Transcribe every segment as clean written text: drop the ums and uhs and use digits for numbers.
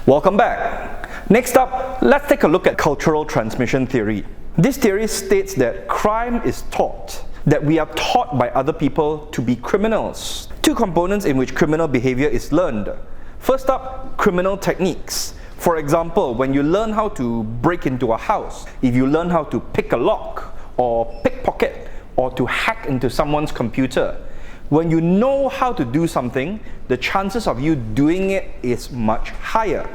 Welcome back. Next up, let's take a look at cultural transmission theory. This theory states that crime is taught, that we are taught by other people to be criminals. Two components in which criminal behavior is learned. First up, criminal techniques. For example, when you learn how to break into a house, if you learn how to pick a lock, or pickpocket, or to hack into someone's computer, when you know how to do something, the chances of you doing it is much higher.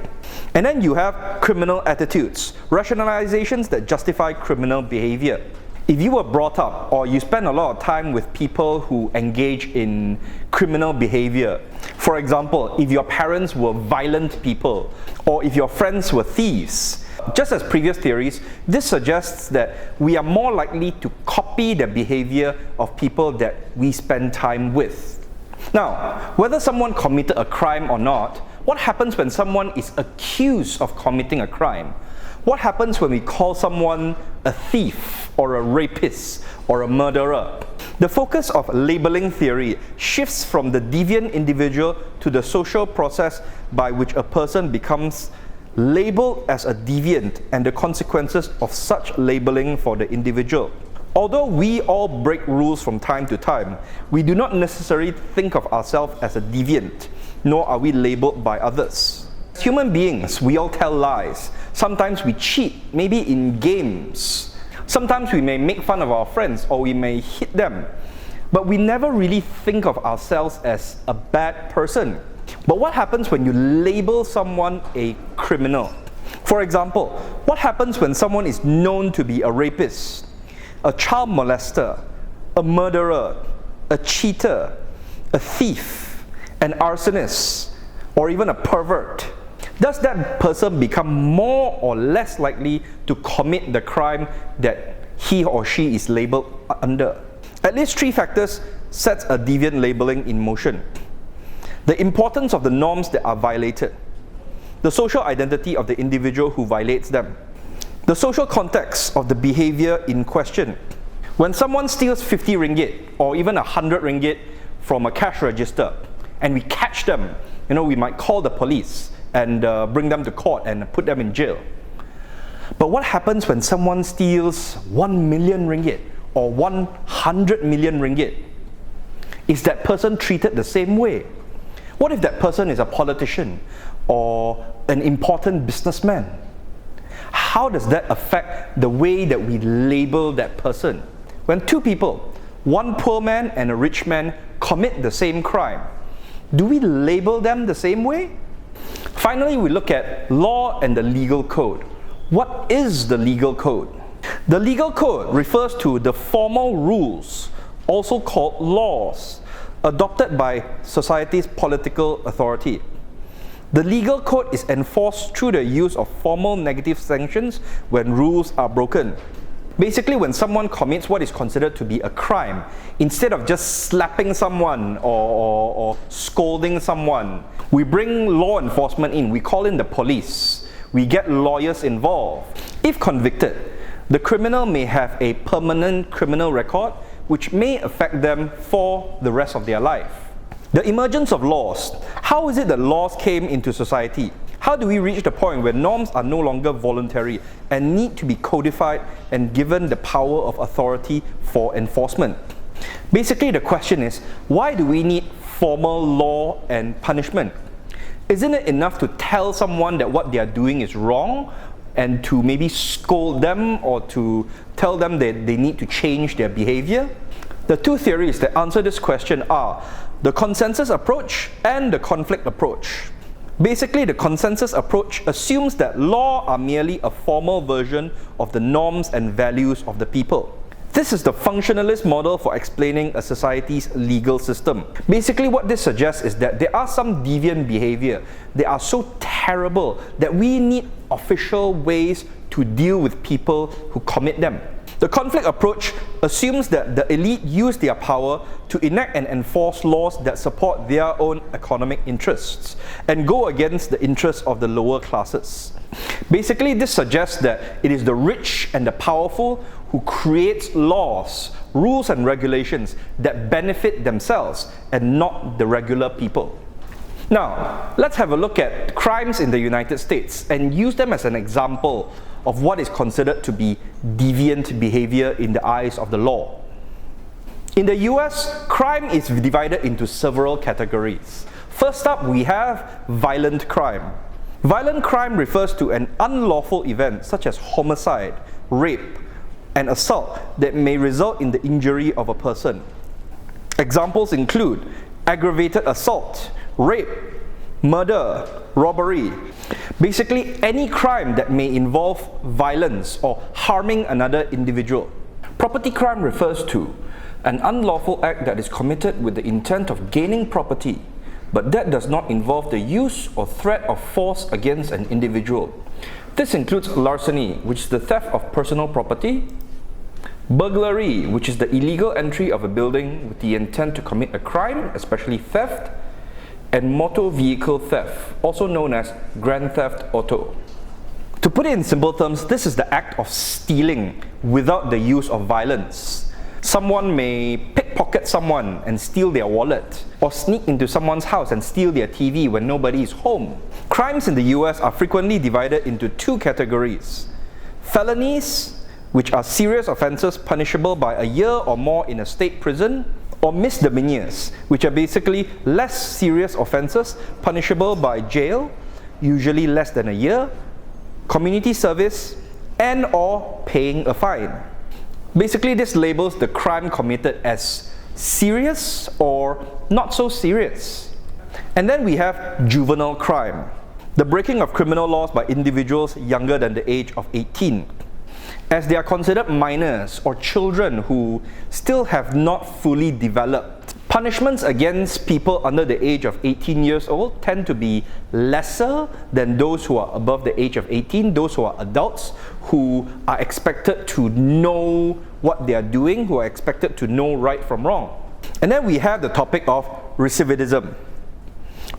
And then you have criminal attitudes, rationalizations that justify criminal behavior. If you were brought up or you spend a lot of time with people who engage in criminal behavior, for example, if your parents were violent people or if your friends were thieves, just as previous theories, this suggests that we are more likely to copy the behavior of people that we spend time with. Now, whether someone committed a crime or not, what happens when someone is accused of committing a crime? What happens when we call someone a thief or a rapist or a murderer? The focus of labeling theory shifts from the deviant individual to the social process by which a person becomes labeled as a deviant and the consequences of such labeling for the individual. Although we all break rules from time to time, we do not necessarily think of ourselves as a deviant, nor are we labeled by others. As human beings, we all tell lies. Sometimes we cheat, maybe in games. Sometimes we may make fun of our friends or we may hit them. But we never really think of ourselves as a bad person. But what happens when you label someone a criminal? For example, what happens when someone is known to be a rapist, a child molester, a murderer, a cheater, a thief, an arsonist, or even a pervert? Does that person become more or less likely to commit the crime that he or she is labeled under? At least three factors sets a deviant labeling in motion. The importance of the norms that are violated, the social identity of the individual who violates them, the social context of the behavior in question. When someone steals 50 ringgit or even 100 ringgit from a cash register and we catch them, we might call the police and bring them to court and put them in jail. But what happens when someone steals 1 million ringgit or 100 million ringgit? Is that person treated the same way? What if that person is a politician or an important businessman? How does that affect the way that we label that person? When two people, one poor man and a rich man, commit the same crime, do we label them the same way? Finally, we look at law and the legal code. What is the legal code? The legal code refers to the formal rules, also called laws, adopted by society's political authority. The legal code is enforced through the use of formal negative sanctions when rules are broken. Basically, when someone commits what is considered to be a crime, instead of just slapping someone or scolding someone, we bring law enforcement in. We call in the police. We get lawyers involved. If convicted, the criminal may have a permanent criminal record which may affect them for the rest of their life. The emergence of laws. How is it that laws came into society? How do we reach the point where norms are no longer voluntary and need to be codified and given the power of authority for enforcement? Basically, the question is, why do we need formal law and punishment? Isn't it enough to tell someone that what they are doing is wrong and to maybe scold them or to tell them that they need to change their behavior? The two theories that answer this question are the consensus approach and the conflict approach. Basically, the consensus approach assumes that law are merely a formal version of the norms and values of the people. This is the functionalist model for explaining a society's legal system. Basically, what this suggests is that there are some deviant behavior that are so terrible that we need official ways to deal with people who commit them. The conflict approach assumes that the elite use their power to enact and enforce laws that support their own economic interests and go against the interests of the lower classes. Basically, this suggests that it is the rich and the powerful who create laws, rules and regulations that benefit themselves and not the regular people. Now, let's have a look at crimes in the United States and use them as an example of what is considered to be deviant behavior in the eyes of the law. In the US, crime is divided into several categories. First up, we have violent crime. Violent crime refers to an unlawful event such as homicide, rape, and assault that may result in the injury of a person. Examples include aggravated assault, rape, murder, robbery. Basically, any crime that may involve violence or harming another individual. Property crime refers to an unlawful act that is committed with the intent of gaining property, but that does not involve the use or threat of force against an individual. This includes larceny, which is the theft of personal property, burglary, which is the illegal entry of a building with the intent to commit a crime, especially theft, and motor vehicle theft, also known as grand theft auto. To put it in simple terms, this is the act of stealing without the use of violence. Someone may pickpocket someone and steal their wallet, or sneak into someone's house and steal their TV when nobody is home. Crimes in the US are frequently divided into two categories: felonies, which are serious offences punishable by a year or more in a state prison, or misdemeanors, which are basically less serious offences punishable by jail, usually less than a year, community service, and or paying a fine. Basically, this labels the crime committed as serious or not so serious. And then we have juvenile crime, the breaking of criminal laws by individuals younger than the age of 18, as they are considered minors or children who still have not fully developed. Punishments against people under the age of 18 years old tend to be lesser than those who are above the age of 18, those who are adults, who are expected to know what they are doing, who are expected to know right from wrong. And then we have the topic of recidivism,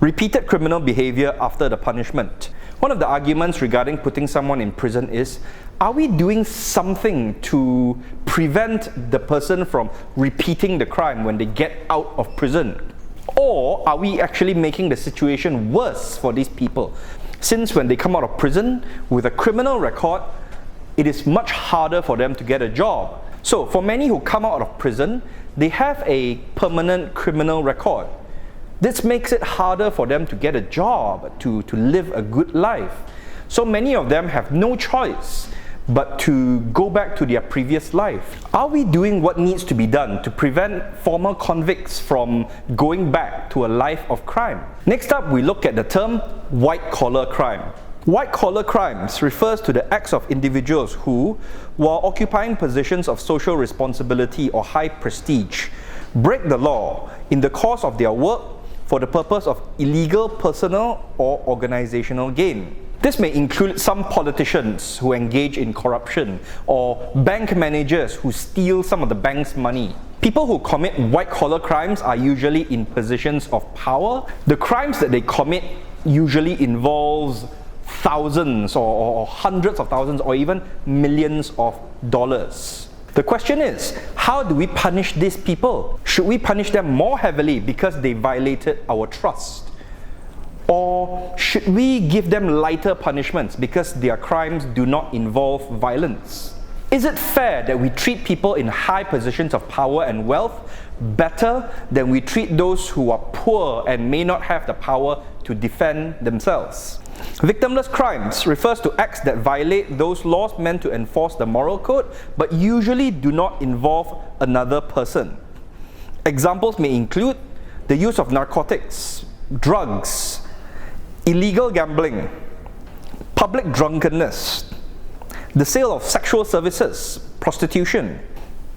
repeated criminal behavior after the punishment. One of the arguments regarding putting someone in prison is, are we doing something to prevent the person from repeating the crime when they get out of prison? Or are we actually making the situation worse for these people? Since when they come out of prison with a criminal record, it is much harder for them to get a job. So for many who come out of prison, they have a permanent criminal record. This makes it harder for them to get a job, to live a good life. So many of them have no choice but to go back to their previous life. Are we doing what needs to be done to prevent former convicts from going back to a life of crime? Next up, we look at the term white-collar crime. White-collar crimes refers to the acts of individuals who, while occupying positions of social responsibility or high prestige, break the law in the course of their work for the purpose of illegal personal or organizational gain. This may include some politicians who engage in corruption, or bank managers who steal some of the bank's money. People who commit white-collar crimes are usually in positions of power. The crimes that they commit usually involves thousands or hundreds of thousands or even millions of dollars. The question is, how do we punish these people? Should we punish them more heavily because they violated our trust? Or should we give them lighter punishments because their crimes do not involve violence? Is it fair that we treat people in high positions of power and wealth better than we treat those who are poor and may not have the power to defend themselves? Victimless crimes refers to acts that violate those laws meant to enforce the moral code, but usually do not involve another person. Examples may include the use of narcotics, drugs, illegal gambling, public drunkenness, the sale of sexual services, prostitution,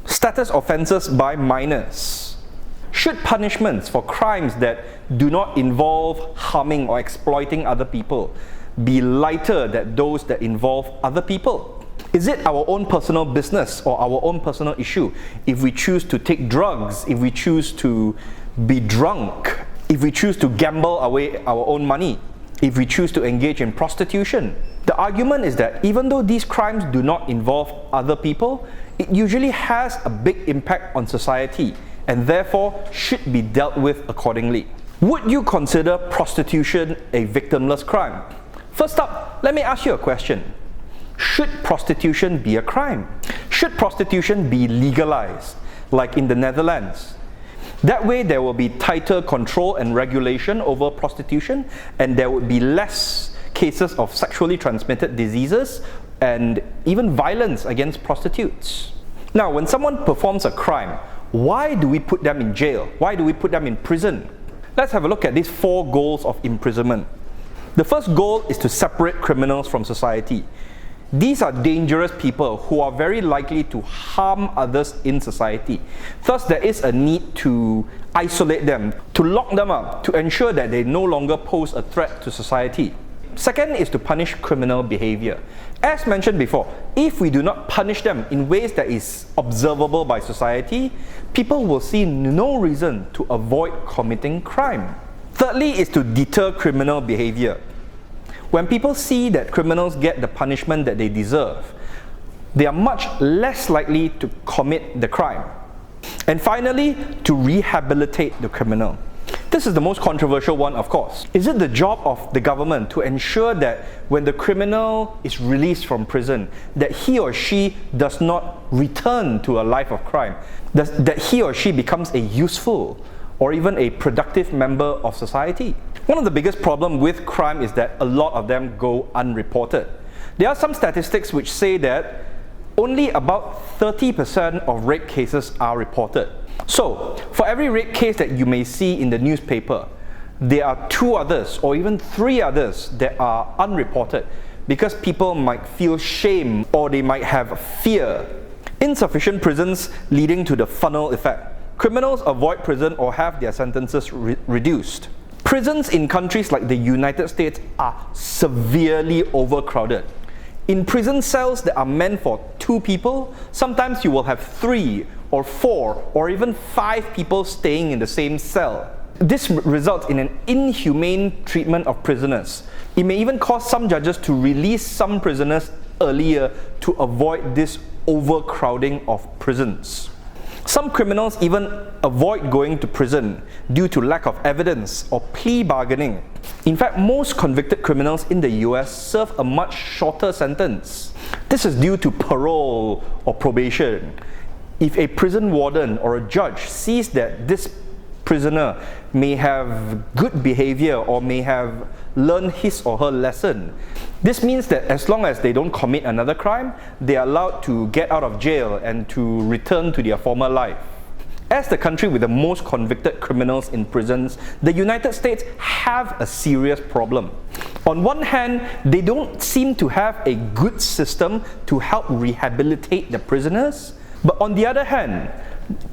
status offences by minors. Should punishments for crimes that do not involve harming or exploiting other people be lighter than those that involve other people? Is it our own personal business or our own personal issue if we choose to take drugs, if we choose to be drunk, if we choose to gamble away our own money, if we choose to engage in prostitution? The argument is that even though these crimes do not involve other people, it usually has a big impact on society and therefore should be dealt with accordingly. Would you consider prostitution a victimless crime? First up, let me ask you a question. Should prostitution be a crime? Should prostitution be legalized, like in the Netherlands? That way there will be tighter control and regulation over prostitution, and there would be less cases of sexually transmitted diseases and even violence against prostitutes. Now, when someone performs a crime, why do we put them in jail? Why do we put them in prison? Let's have a look at these 4 goals of imprisonment. The first goal is to separate criminals from society. These are dangerous people who are very likely to harm others in society. Thus, there is a need to isolate them, to lock them up, to ensure that they no longer pose a threat to society. Second is to punish criminal behavior. As mentioned before, if we do not punish them in ways that is observable by society, people will see no reason to avoid committing crime. Thirdly is to deter criminal behavior. When people see that criminals get the punishment that they deserve, they are much less likely to commit the crime. And finally, to rehabilitate the criminal. This is the most controversial one, of course. Is it the job of the government to ensure that when the criminal is released from prison, that he or she does not return to a life of crime, that he or she becomes a useful or even a productive member of society? One of the biggest problems with crime is that a lot of them go unreported. There are some statistics which say that only about 30% of rape cases are reported. So, for every rape case that you may see in the newspaper, there are 2 others or even 3 others that are unreported because people might feel shame or they might have fear. Insufficient prisons leading to the funnel effect. Criminals avoid prison or have their sentences reduced. Prisons in countries like the United States are severely overcrowded. In prison cells that are meant for 2 people, sometimes you will have 3 or 4 or even 5 people staying in the same cell. This results in an inhumane treatment of prisoners. It may even cause some judges to release some prisoners earlier to avoid this overcrowding of prisons. Some criminals even avoid going to prison due to lack of evidence or plea bargaining. In fact, most convicted criminals in the US serve a much shorter sentence. This is due to parole or probation. If a prison warden or a judge sees that this prisoner may have good behavior or may have learned his or her lesson, this means that as long as they don't commit another crime, they are allowed to get out of jail and to return to their former life. As the country with the most convicted criminals in prisons, the United States have a serious problem. On one hand, they don't seem to have a good system to help rehabilitate the prisoners, but on the other hand,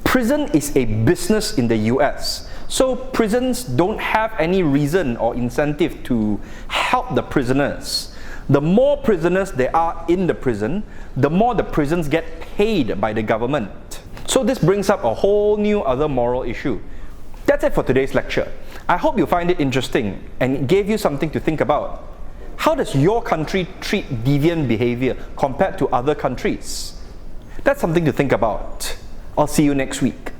prison is a business in the US. So prisons don't have any reason or incentive to help the prisoners. The more prisoners there are in the prison, the more the prisons get paid by the government. So this brings up a whole new other moral issue. That's it for today's lecture. I hope you find it interesting and it gave you something to think about. How does your country treat deviant behavior compared to other countries? That's something to think about. I'll see you next week.